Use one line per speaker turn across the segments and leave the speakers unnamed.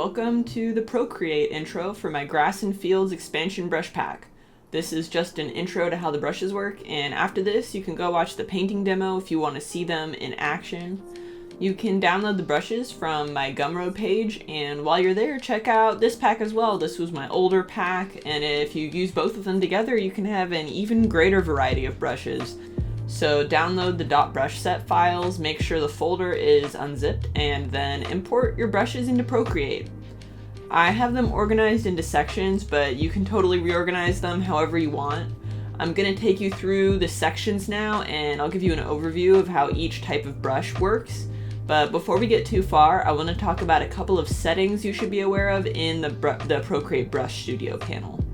Welcome to the Procreate intro for my Grass and Fields expansion brush pack. This is just an intro to how the brushes work, and after this you can go watch the painting demo if you want to see them in action. You can download the brushes from my Gumroad page, and while you're there, check out this pack as well. This was my older pack, and if you use both of them together, you can have an even greater variety of brushes. So download the .brush set files, make sure the folder is unzipped, and then import your brushes into Procreate. I have them organized into sections, but you can totally reorganize them however you want. I'm going to take you through the sections now, and I'll give you an overview of how each type of brush works. But before we get too far, I want to talk about a couple of settings you should be aware of in the Procreate Brush Studio panel.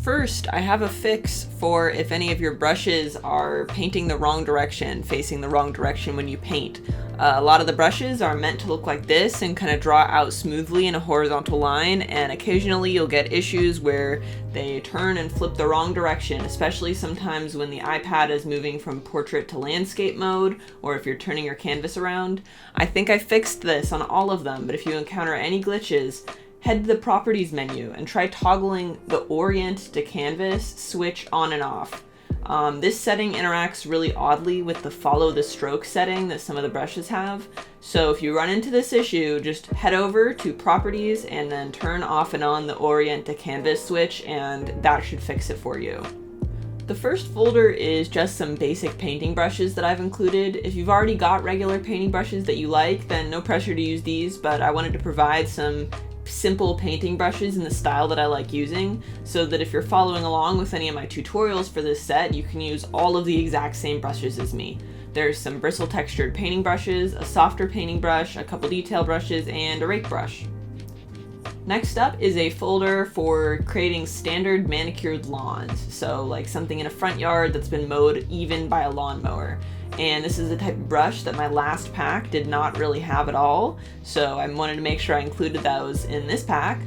First, I have a fix for if any of your brushes are painting the wrong direction, facing the wrong direction when you paint. A lot of the brushes are meant to look like this and kind of draw out smoothly in a horizontal line, and occasionally you'll get issues where they turn and flip the wrong direction, especially sometimes when the iPad is moving from portrait to landscape mode, or if you're turning your canvas around. I think I fixed this on all of them, but if you encounter any glitches, head to the Properties menu and try toggling the Orient to Canvas switch on and off. This setting interacts really oddly with the Follow the Stroke setting that some of the brushes have. So if you run into this issue, just head over to Properties and then turn off and on the Orient to Canvas switch, and that should fix it for you. The first folder is just some basic painting brushes that I've included. If you've already got regular painting brushes that you like, then no pressure to use these, but I wanted to provide some simple painting brushes in the style that I like using, so that if you're following along with any of my tutorials for this set, you can use all of the exact same brushes as me. There's some bristle textured painting brushes, a softer painting brush, a couple detail brushes, and a rake brush. Next up is a folder for creating standard manicured lawns, so like something in a front yard that's been mowed even by a lawnmower. And this is the type of brush that my last pack did not really have at all, so I wanted to make sure I included those in this pack.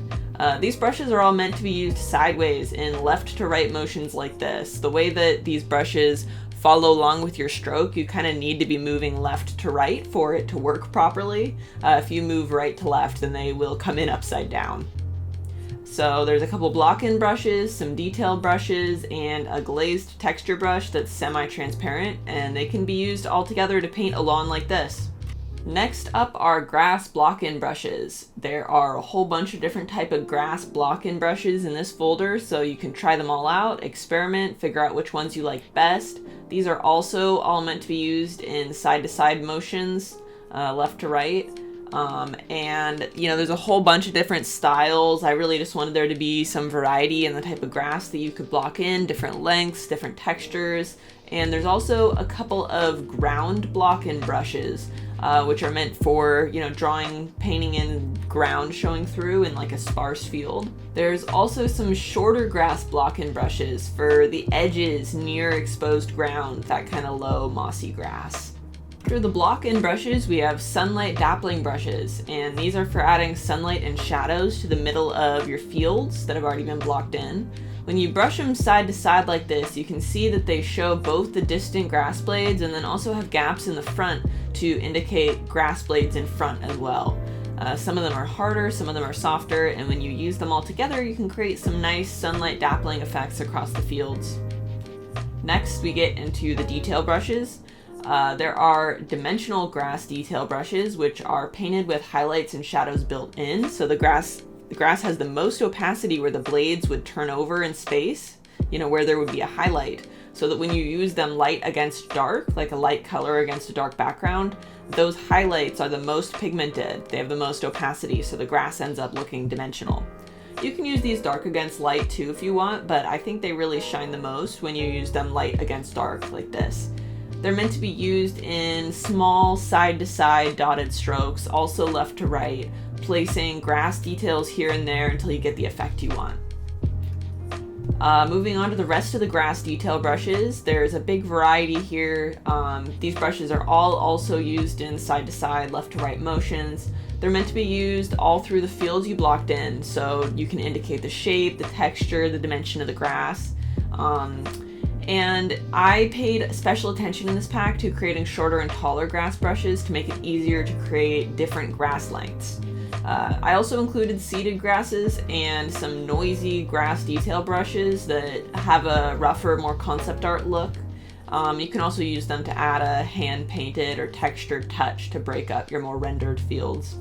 These brushes are all meant to be used sideways in left to right motions like this. The way that these brushes follow along with your stroke, you kind of need to be moving left to right for it to work properly. If you move right to left, then they will come in upside down. So there's a couple block-in brushes, some detail brushes, and a glazed texture brush that's semi-transparent, and they can be used all together to paint a lawn like this. Next up are grass block-in brushes. There are a whole bunch of different type of grass block-in brushes in this folder, so you can try them all out, experiment, figure out which ones you like best. These are also all meant to be used in side-to-side motions, left to right. And you know, there's a whole bunch of different styles. I really just wanted there to be some variety in the type of grass that you could block in, different lengths, different textures. And there's also a couple of ground block-in brushes, which are meant for, you know, drawing, painting in ground showing through in like a sparse field. There's also some shorter grass block-in brushes for the edges near exposed ground, that kind of low mossy grass. After the block-in brushes, we have sunlight dappling brushes, and these are for adding sunlight and shadows to the middle of your fields that have already been blocked in. When you brush them side to side like this, you can see that they show both the distant grass blades and then also have gaps in the front to indicate grass blades in front as well. Some of them are harder, some of them are softer, and when you use them all together, you can create some nice sunlight dappling effects across the fields. Next, we get into the detail brushes. There are dimensional grass detail brushes, which are painted with highlights and shadows built in, so the grass has the most opacity where the blades would turn over in space, you know, where there would be a highlight, so that when you use them light against dark, like a light color against a dark background, those highlights are the most pigmented, they have the most opacity, so the grass ends up looking dimensional. You can use these dark against light too if you want, but I think they really shine the most when you use them light against dark like this. They're meant to be used in small side-to-side dotted strokes, also left to right, placing grass details here and there until you get the effect you want. Moving on to the rest of the grass detail brushes, there's a big variety here. These brushes are all also used in side-to-side, left-to-right motions. They're meant to be used all through the fields you blocked in, so you can indicate the shape, the texture, the dimension of the grass. And I paid special attention in this pack to creating shorter and taller grass brushes to make it easier to create different grass lengths. I also included seeded grasses and some noisy grass detail brushes that have a rougher, more concept art look. You can also use them to add a hand-painted or textured touch to break up your more rendered fields.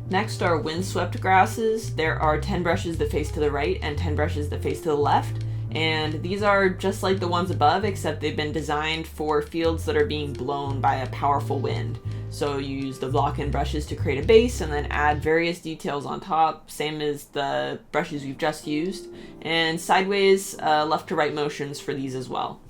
Next are windswept grasses. There are 10 brushes that face to the right and 10 brushes that face to the left. And these are just like the ones above, except they've been designed for fields that are being blown by a powerful wind. So you use the block-in brushes to create a base and then add various details on top, same as the brushes we've just used, and sideways left to right motions for these as well.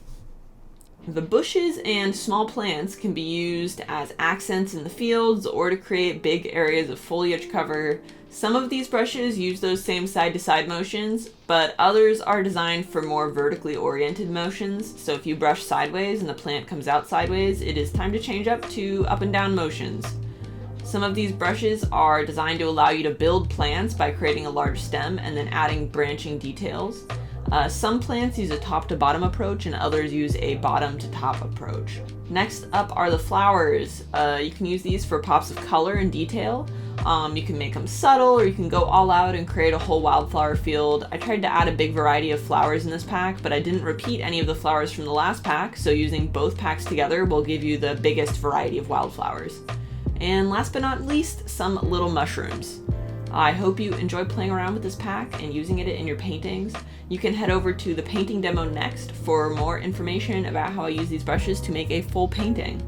The bushes and small plants can be used as accents in the fields or to create big areas of foliage cover. Some of these brushes use those same side-to-side motions, but others are designed for more vertically oriented motions. So if you brush sideways and the plant comes out sideways, it is time to change up to up and down motions. Some of these brushes are designed to allow you to build plants by creating a large stem and then adding branching details. Some plants use a top to bottom approach and others use a bottom to top approach. Next up are the flowers. You can use these for pops of color and detail. You can make them subtle, or you can go all out and create a whole wildflower field. I tried to add a big variety of flowers in this pack, but I didn't repeat any of the flowers from the last pack, so using both packs together will give you the biggest variety of wildflowers. And last but not least, some little mushrooms. I hope you enjoy playing around with this pack and using it in your paintings. You can head over to the painting demo next for more information about how I use these brushes to make a full painting.